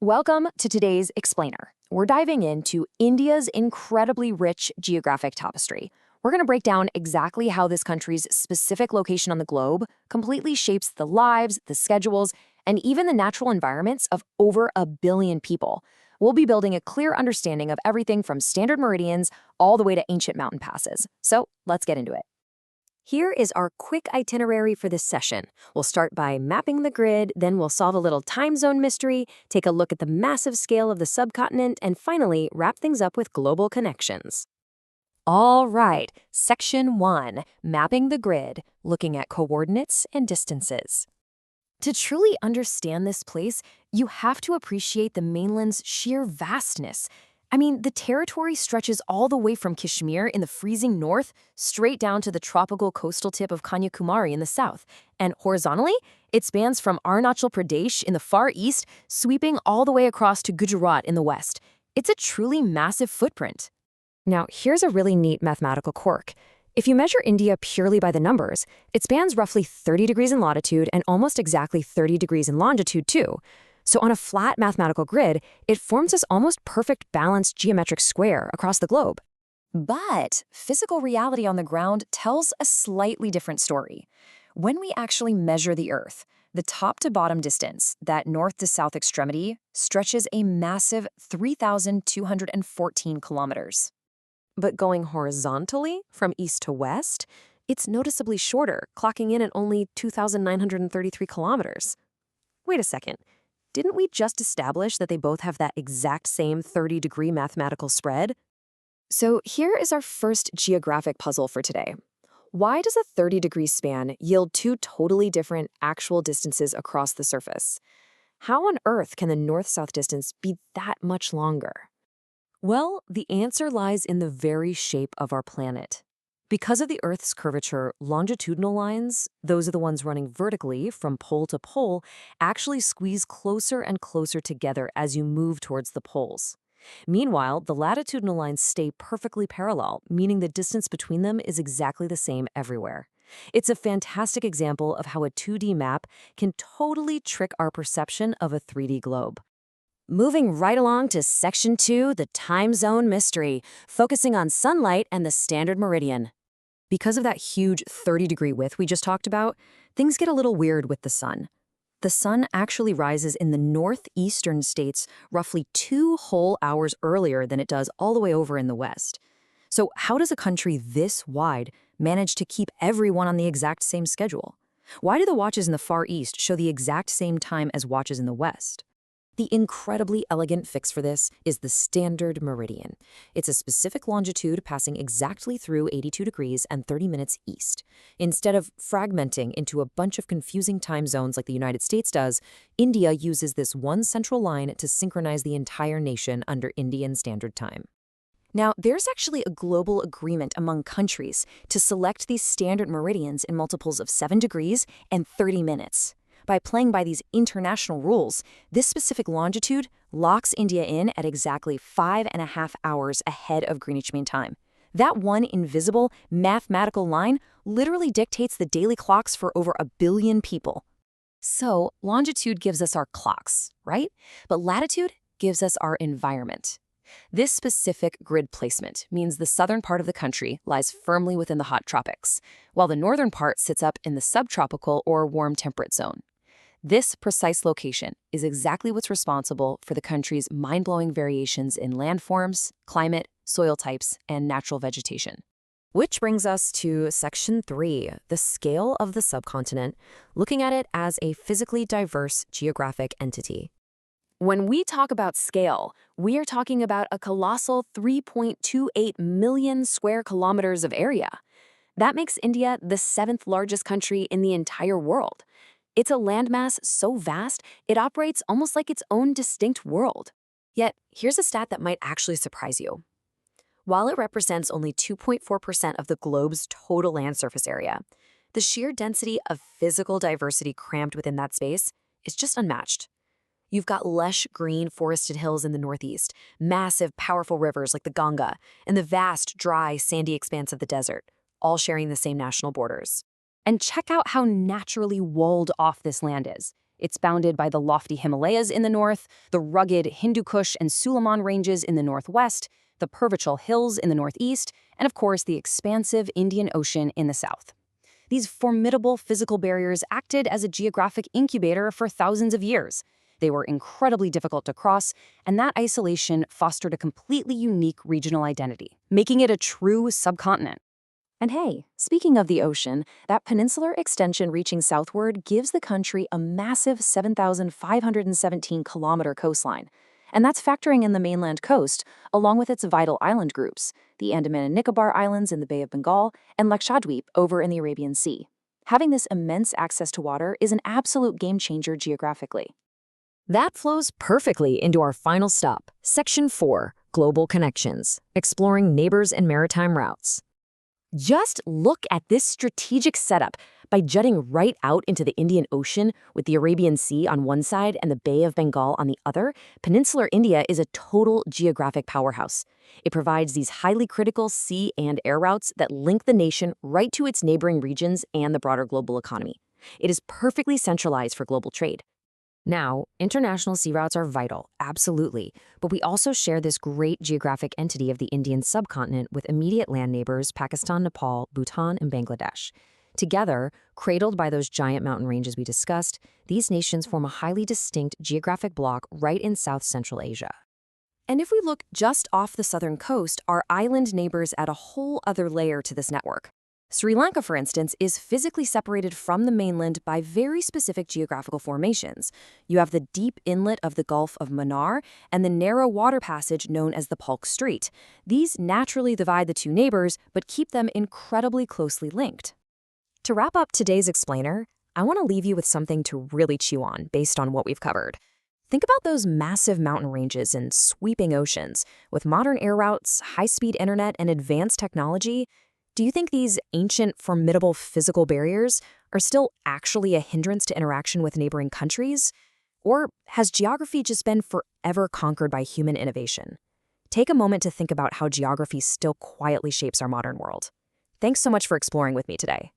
Welcome to today's Explainer. We're diving into India's incredibly rich geographic tapestry. We're going to break down exactly how this country's specific location on the globe completely shapes the lives, the schedules, and even the natural environments of over 1 billion people. We'll be building a clear understanding of everything from standard meridians all the way to ancient mountain passes. So let's get into it. Here is our quick itinerary for this session. We'll start by mapping the grid, then we'll solve a little time zone mystery, take a look at the massive scale of the subcontinent, and finally wrap things up with global connections. All right, Section 1, Mapping the Grid, looking at coordinates and distances. To truly understand this place, you have to appreciate the mainland's sheer vastness. I mean, the territory stretches all the way from Kashmir in the freezing north straight down to the tropical coastal tip of Kanyakumari in the south. And horizontally, it spans from Arunachal Pradesh in the far east, sweeping all the way across to Gujarat in the west. It's a truly massive footprint. Now, here's a really neat mathematical quirk. If you measure India purely by the numbers, it spans roughly 30 degrees in latitude and almost exactly 30 degrees in longitude, too. So on a flat mathematical grid, it forms this almost perfect balanced geometric square across the globe. But physical reality on the ground tells a slightly different story. When we actually measure the Earth, the top to bottom distance, that north to south extremity, stretches a massive 3,214 kilometers. But going horizontally, from east to west, it's noticeably shorter, clocking in at only 2,933 kilometers. Wait a second. Didn't we just establish that they both have that exact same 30-degree mathematical spread? So here is our first geographic puzzle for today. Why does a 30-degree span yield two totally different actual distances across the surface? How on earth can the north-south distance be that much longer? Well, the answer lies in the very shape of our planet. Because of the Earth's curvature, longitudinal lines, those are the ones running vertically from pole to pole, actually squeeze closer and closer together as you move towards the poles. Meanwhile, the latitudinal lines stay perfectly parallel, meaning the distance between them is exactly the same everywhere. It's a fantastic example of how a 2D map can totally trick our perception of a 3D globe. Moving right along to Section 2, the time zone mystery, focusing on sunlight and the Standard Meridian. Because of that huge 30-degree width we just talked about, things get a little weird with the sun. The sun actually rises in the northeastern states roughly 2 whole hours earlier than it does all the way over in the west. So how does a country this wide manage to keep everyone on the exact same schedule? Why do the watches in the Far East show the exact same time as watches in the West? The incredibly elegant fix for this is the Standard Meridian. It's a specific longitude passing exactly through 82 degrees and 30 minutes east. Instead of fragmenting into a bunch of confusing time zones like the United States does, India uses this one central line to synchronize the entire nation under Indian Standard Time. Now, there's actually a global agreement among countries to select these standard meridians in multiples of 7 degrees and 30 minutes. By playing by these international rules, this specific longitude locks India in at exactly 5.5 hours ahead of Greenwich Mean Time. That one invisible mathematical line literally dictates the daily clocks for over 1 billion people. So, longitude gives us our clocks, right? But latitude gives us our environment. This specific grid placement means the southern part of the country lies firmly within the hot tropics, while the northern part sits up in the subtropical or warm temperate zone. This precise location is exactly what's responsible for the country's mind-blowing variations in landforms, climate, soil types, and natural vegetation. Which brings us to Section 3, the scale of the subcontinent, looking at it as a physically diverse geographic entity. When we talk about scale, we are talking about a colossal 3.28 million square kilometers of area. That makes India the 7th largest country in the entire world. It's a landmass so vast, it operates almost like its own distinct world. Yet, here's a stat that might actually surprise you. While it represents only 2.4% of the globe's total land surface area, the sheer density of physical diversity crammed within that space is just unmatched. You've got lush, green, forested hills in the northeast, massive, powerful rivers like the Ganga, and the vast, dry, sandy expanse of the desert, all sharing the same national borders. And check out how naturally walled off this land is. It's bounded by the lofty Himalayas in the north, the rugged Hindu Kush and Suleiman ranges in the northwest, the Purvichal Hills in the northeast, and of course the expansive Indian Ocean in the south. These formidable physical barriers acted as a geographic incubator for thousands of years. They were incredibly difficult to cross, and that isolation fostered a completely unique regional identity, making it a true subcontinent. And hey, speaking of the ocean, that peninsular extension reaching southward gives the country a massive 7,517-kilometer coastline. And that's factoring in the mainland coast, along with its vital island groups, the Andaman and Nicobar Islands in the Bay of Bengal and Lakshadweep over in the Arabian Sea. Having this immense access to water is an absolute game-changer geographically. That flows perfectly into our final stop, Section 4, Global Connections, exploring neighbors and maritime routes. Just look at this strategic setup. By jutting right out into the Indian Ocean with the Arabian Sea on one side and the Bay of Bengal on the other, peninsular India is a total geographic powerhouse. It provides these highly critical sea and air routes that link the nation right to its neighboring regions and the broader global economy. It is perfectly centralized for global trade. Now, international sea routes are vital, absolutely, but we also share this great geographic entity of the Indian subcontinent with immediate land neighbors Pakistan, Nepal, Bhutan, and Bangladesh. Together, cradled by those giant mountain ranges we discussed, these nations form a highly distinct geographic bloc right in South Central Asia. And if we look just off the southern coast, our island neighbors add a whole other layer to this network. Sri Lanka, for instance, is physically separated from the mainland by very specific geographical formations. You have the deep inlet of the Gulf of Mannar and the narrow water passage known as the Palk Strait. These naturally divide the two neighbors, but keep them incredibly closely linked. To wrap up today's explainer, I want to leave you with something to really chew on based on what we've covered. Think about those massive mountain ranges and sweeping oceans. With modern air routes, high-speed internet, and advanced technology, do you think these ancient, formidable physical barriers are still actually a hindrance to interaction with neighboring countries? Or has geography just been forever conquered by human innovation? Take a moment to think about how geography still quietly shapes our modern world. Thanks so much for exploring with me today.